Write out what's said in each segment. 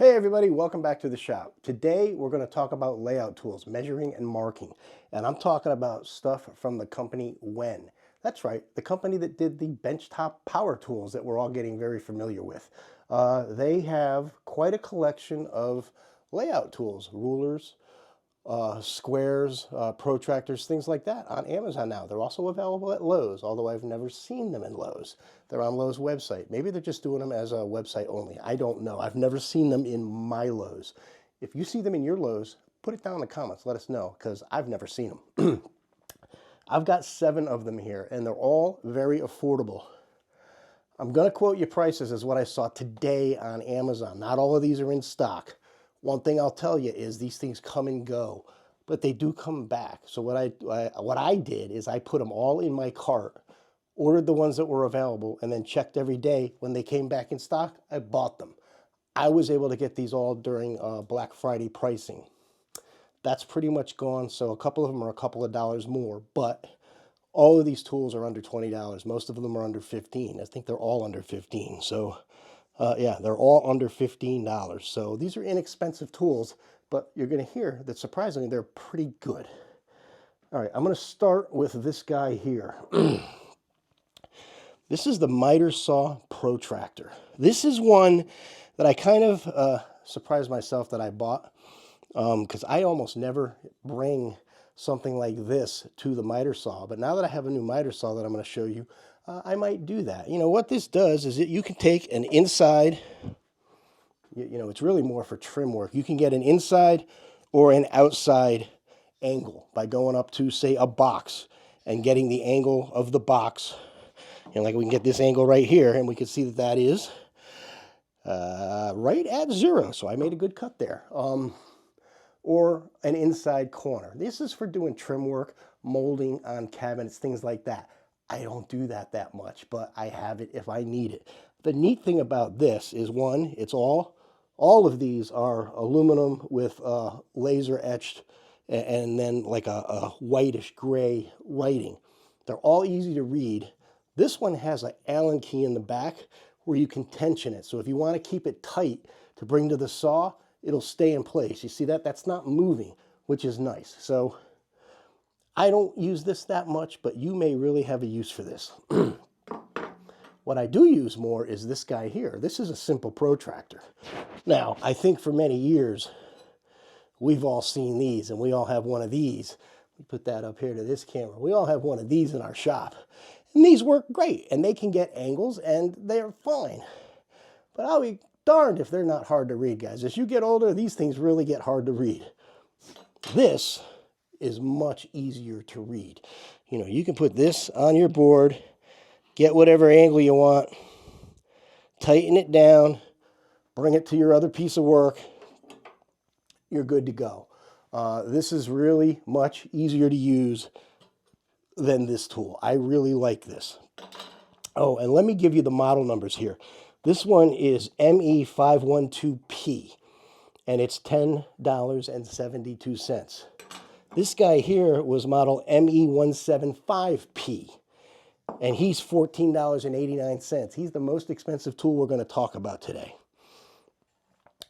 Hey everybody, welcome back to the shop. Today we're going to talk about layout tools, measuring and marking. And I'm talking about stuff from the company Wen. That's right, the company that did the benchtop power tools that we're all getting very familiar with. They have quite a collection of layout tools, rulers, squares, protractors, things like that on Amazon now. They're also available at Lowe's, although I've never seen them in Lowe's. They're on Lowe's website. Maybe they're just doing them as a website only. I don't know. I've never seen them in my Lowe's. If you see them in your Lowe's, put it down in the comments. Let us know, because I've never seen them. I've got 7 of them here, and they're all very affordable. I'm going to quote you prices as what I saw today on Amazon. Not all of these are in stock. One thing I'll tell you is these things come and go, but they do come back. So what I did is I put them all in my cart, ordered the ones that were available, and then checked every day when they came back in stock. I bought them. I was able to get these all during Black Friday pricing. That's pretty much gone, so a couple of them are a couple of dollars more, but all of these tools are under $20. Most of them are under 15. I think they're all under 15. So yeah, they're all under $15. So these are inexpensive tools, but you're going to hear that surprisingly they're pretty good. All right, I'm going to start with this guy here. This is the miter saw protractor. This is one that I kind of surprised myself that I bought because I almost never bring something like this to the miter saw. But now that I have a new miter saw that I'm going to show you, I might do that. You know, what this does is that you can take an inside, you know, it's really more for trim work. You can get an inside or an outside angle by going up to, say, a box and getting the angle of the box. You know, like we can get this angle right here, and we can see that that is right at 0. So I made a good cut there. Or an inside corner. This is for doing trim work, molding on cabinets, things like that. I don't do that much, but I have it if I need it. The neat thing about this is, one, it's all of these are aluminum with laser etched and then like a whitish gray writing. They're all easy to read. This one has an Allen key in the back where you can tension it. So if you want to keep it tight to bring to the saw, it'll stay in place. You see that? That's not moving, which is nice. So I don't use this that much, but you may really have a use for this. What I do use more is this guy here. This is a simple protractor. Now, I think for many years, we've all seen these, and we all have one of these. We put that up here to this camera. We all have one of these in our shop. And these work great, and they can get angles, and they're fine. But I'll be darned if they're not hard to read, guys. As you get older, these things really get hard to read. This is much easier to read. You know, you can put this on your board, get whatever angle you want, tighten it down, bring it to your other piece of work. You're good to go. This is really much easier to use than this tool. I really like this. Oh, and let me give you the model numbers here. This one is ME512P, and it's $10.72. This guy here was model ME175P, and he's $14.89. He's the most expensive tool we're going to talk about today.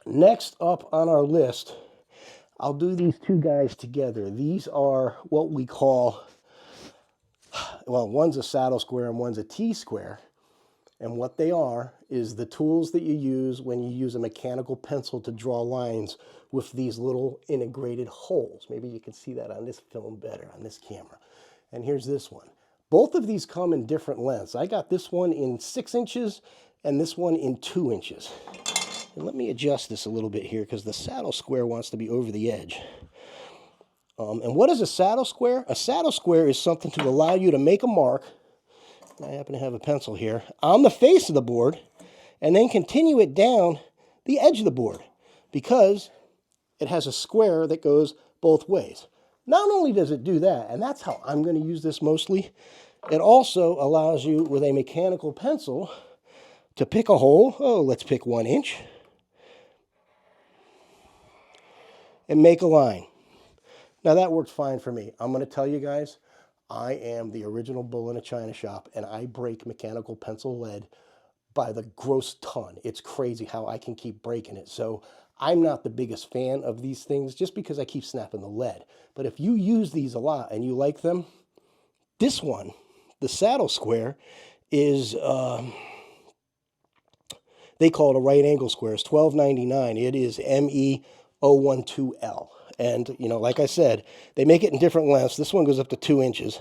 Next up on our list, I'll do these two guys together. These are what we call, well, one's a saddle square and one's a T-square. And what they are is the tools that you use when you use a mechanical pencil to draw lines with these little integrated holes. Maybe you can see that on this film better, on this camera. And here's this one. Both of these come in different lengths. I got this one in 6 inches and this one in 2 inches. And let me adjust this a little bit here because the saddle square wants to be over the edge. And what is a saddle square? A saddle square is something to allow you to make a mark. I happen to have a pencil here, on the face of the board, and then continue it down the edge of the board because it has a square that goes both ways. Not only does it do that, and that's how I'm going to use this mostly, it also allows you with a mechanical pencil to pick a hole. Oh, let's pick 1 inch. And make a line. Now that worked fine for me. I'm going to tell you guys, I am the original bull in a china shop, and I break mechanical pencil lead by the gross ton. It's crazy how I can keep breaking it. So I'm not the biggest fan of these things just because I keep snapping the lead. But if you use these a lot and you like them, this one, the saddle square, is they call it a right angle square. It's $12.99. It is ME012L. And, you know, like I said, they make it in different lengths. This one goes up to 2 inches.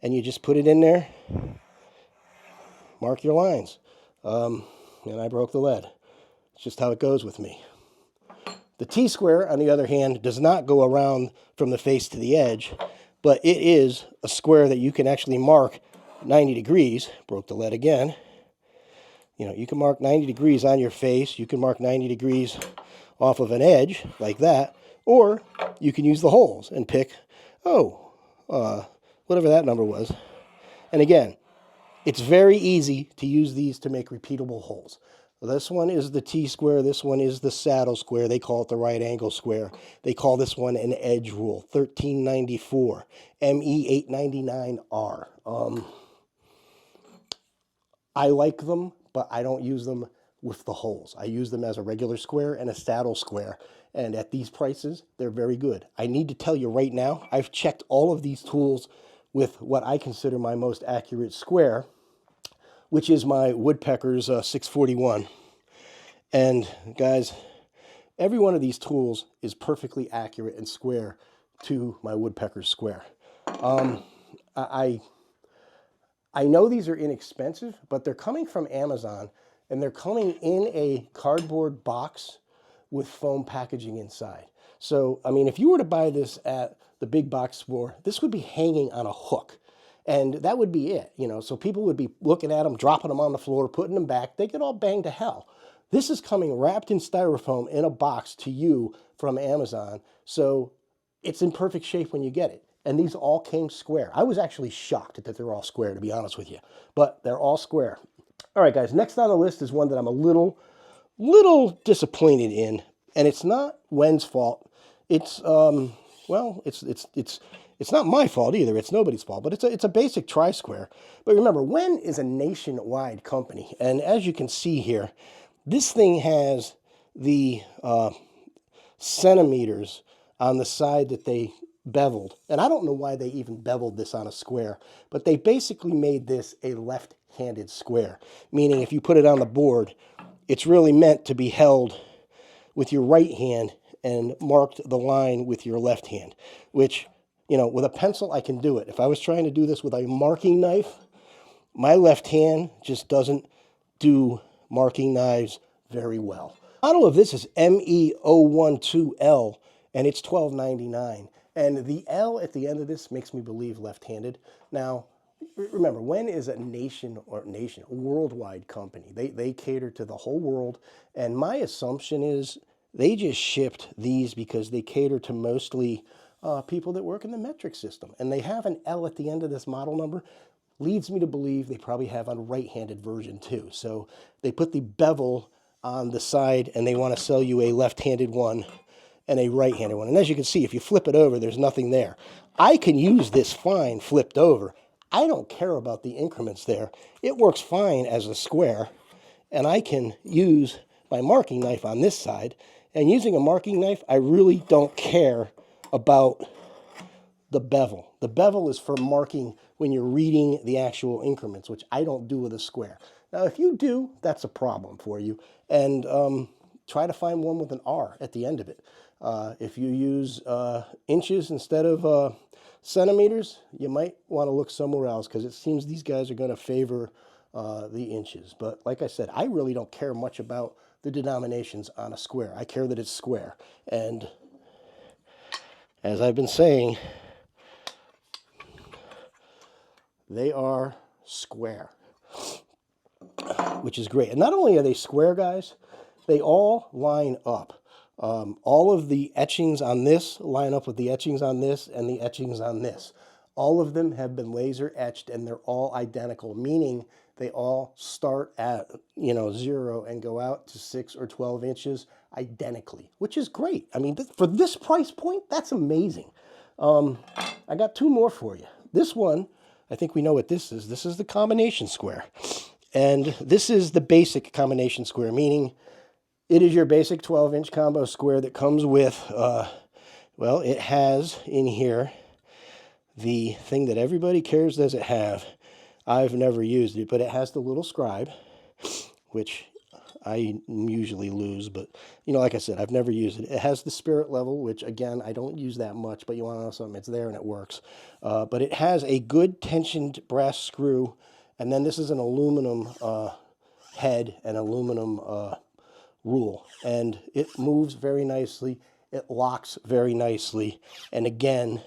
And you just put it in there, mark your lines. And I broke the lead. It's just how it goes with me. The T-square, on the other hand, does not go around from the face to the edge, but it is a square that you can actually mark 90 degrees. Broke the lead again. You know, you can mark 90 degrees on your face. You can mark 90 degrees off of an edge like that, or you can use the holes and pick, whatever that number was. And again, it's very easy to use these to make repeatable holes. This one is the T-square. This one is the saddle square. They call it the right angle square. They call this one an edge rule. 1394, ME899R. I like them, but I don't use them with the holes. I use them as a regular square and a saddle square. And at these prices, they're very good. I need to tell you right now, I've checked all of these tools with what I consider my most accurate square, which is my Woodpecker's 641. And guys, every one of these tools is perfectly accurate and square to my Woodpecker's square. I know these are inexpensive, but they're coming from Amazon, and they're coming in a cardboard box with foam packaging inside. So, I mean, if you were to buy this at the big box store, this would be hanging on a hook. And that would be it, you know. So people would be looking at them, dropping them on the floor, putting them back. They get all banged to hell. This is coming wrapped in styrofoam in a box to you from Amazon. So it's in perfect shape when you get it. And these all came square. I was actually shocked that they're all square, to be honest with you. But they're all square. All right, guys, next on the list is one that I'm a little disappointed in. And it's not Wen's fault. It's, it's not my fault either. It's nobody's fault, but it's a basic tri-square. But remember, Wen is a nationwide company. And as you can see here, this thing has the centimeters on the side that they beveled. And I don't know why they even beveled this on a square, but they basically made this a left-handed square, meaning if you put it on the board, it's really meant to be held with your right hand and marked the line with your left hand, which, you know, with a pencil, I can do it. If I was trying to do this with a marking knife, my left hand just doesn't do marking knives very well. The model of this is ME012L, and it's $12.99. And the L at the end of this makes me believe left-handed. Now, remember, Wen is a worldwide company. They cater to the whole world, and my assumption is they just shipped these because they cater to mostly people that work in the metric system. And they have an L at the end of this model number. Leads me to believe they probably have a right-handed version too. So they put the bevel on the side, and they want to sell you a left-handed one and a right-handed one. And as you can see, if you flip it over, there's nothing there. I can use this fine flipped over. I don't care about the increments there. It works fine as a square, and I can use my marking knife on this side. And using a marking knife, I really don't care about the bevel. The bevel is for marking when you're reading the actual increments, which I don't do with a square. Now, if you do, that's a problem for you. And try to find one with an R at the end of it. If you use inches instead of centimeters, you might want to look somewhere else, because it seems these guys are going to favor the inches. But like I said, I really don't care much about the denominations on a square. I care that it's square. And as I've been saying, they are square, which is great. And not only are they square, guys, they all line up. All of the etchings on this line up with the etchings on this and the etchings on this. All of them have been laser etched, and they're all identical, meaning they all start at, 0 and go out to 6 or 12 inches identically, which is great. I mean, for this price point, that's amazing. I got two more for you. This one, I think we know what this is. This is the combination square. And this is the basic combination square, meaning it is your basic 12-inch combo square that comes with, well, it has in here the thing that everybody cares does it have. I've never used it, but it has the little scribe, which I usually lose, but, you know, like I said, I've never used it. It has the spirit level, which, again, I don't use that much, but you want to know something, it's there and it works. But it has a good tensioned brass screw, and then this is an aluminum head and aluminum rule, and it moves very nicely. It locks very nicely, and again,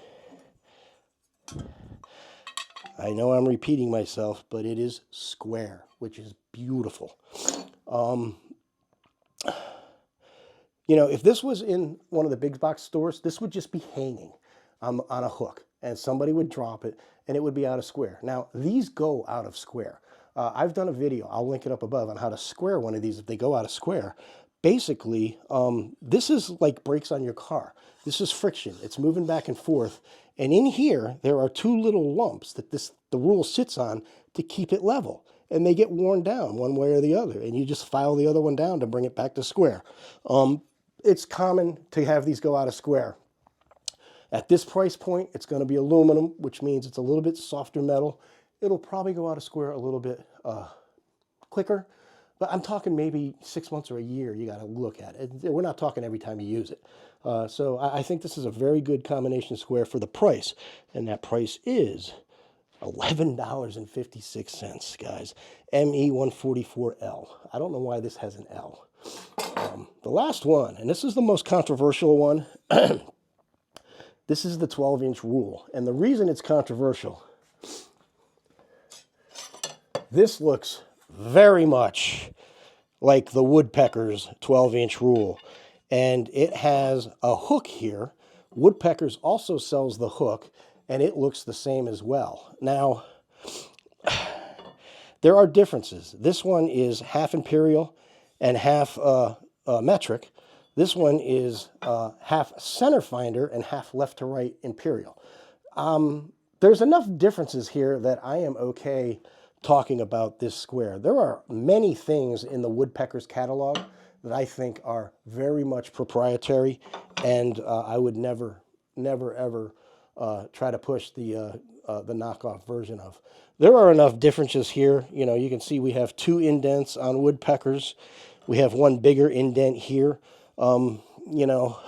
I know I'm repeating myself, but it is square, which is beautiful. You know, if this was in one of the big box stores, this would just be hanging on a hook, and somebody would drop it, and it would be out of square. Now, these go out of square. I've done a video, I'll link it up above, on how to square one of these if they go out of square. Basically, this is like brakes on your car. This is friction. It's moving back and forth. And in here, there are two little lumps that the rule sits on to keep it level. And they get worn down one way or the other. And you just file the other one down to bring it back to square. It's common to have these go out of square. At this price point, it's going to be aluminum, which means it's a little bit softer metal. It'll probably go out of square a little bit quicker. But I'm talking maybe 6 months or a year you got to look at it. We're not talking every time you use it. So I think this is a very good combination square for the price. And that price is $11.56, guys. ME144L. I don't know why this has an L. The last one, and this is the most controversial one, this is the 12-inch rule. And the reason it's controversial, this looks very much like the Woodpecker's 12-inch rule. And it has a hook here. Woodpecker's also sells the hook, and it looks the same as well. Now, there are differences. This one is half imperial and half metric. This one is half center finder and half left to right imperial. There's enough differences here that I am okay talking about this square. There are many things in the Woodpecker's catalog that I think are very much proprietary, and I would never, ever try to push the knockoff version of. There are enough differences here. You know, you can see we have 2 indents on Woodpecker's. We have one bigger indent here. You know,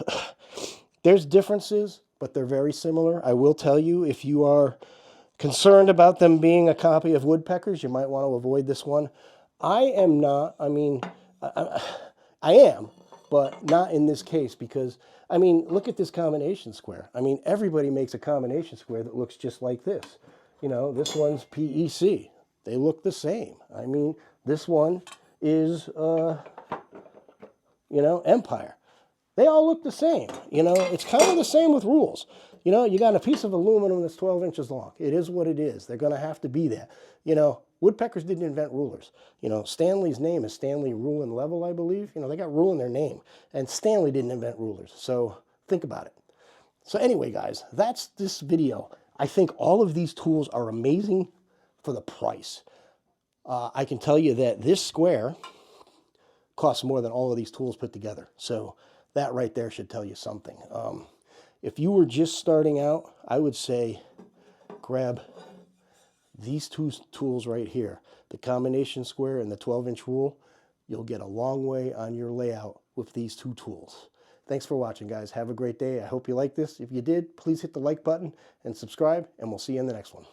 there's differences, but they're very similar. I will tell you, if you are concerned about them being a copy of Woodpecker's, you might want to avoid this one. I am not. I mean, I am, but not in this case because, I mean, look at this combination square. I mean, everybody makes a combination square that looks just like this. You know, this one's PEC. They look the same. I mean, this one is, you know, Empire. They all look the same. You know, it's kind of the same with rules. You know, you got a piece of aluminum that's 12 inches long. It is what it is. They're going to have to be there. You know, Woodpeckers didn't invent rulers. You know, Stanley's name is Stanley Rule and Level, I believe. You know, they got rule in their name. And Stanley didn't invent rulers. So think about it. So anyway, guys, that's this video. I think all of these tools are amazing for the price. I can tell you that this square costs more than all of these tools put together. So that right there should tell you something. If you were just starting out, I would say grab these 2 tools right here, the combination square and the 12-inch rule. You'll get a long way on your layout with these 2 tools. Thanks for watching, guys. Have a great day. I hope you like this. If you did, please hit the like button and subscribe, and we'll see you in the next one.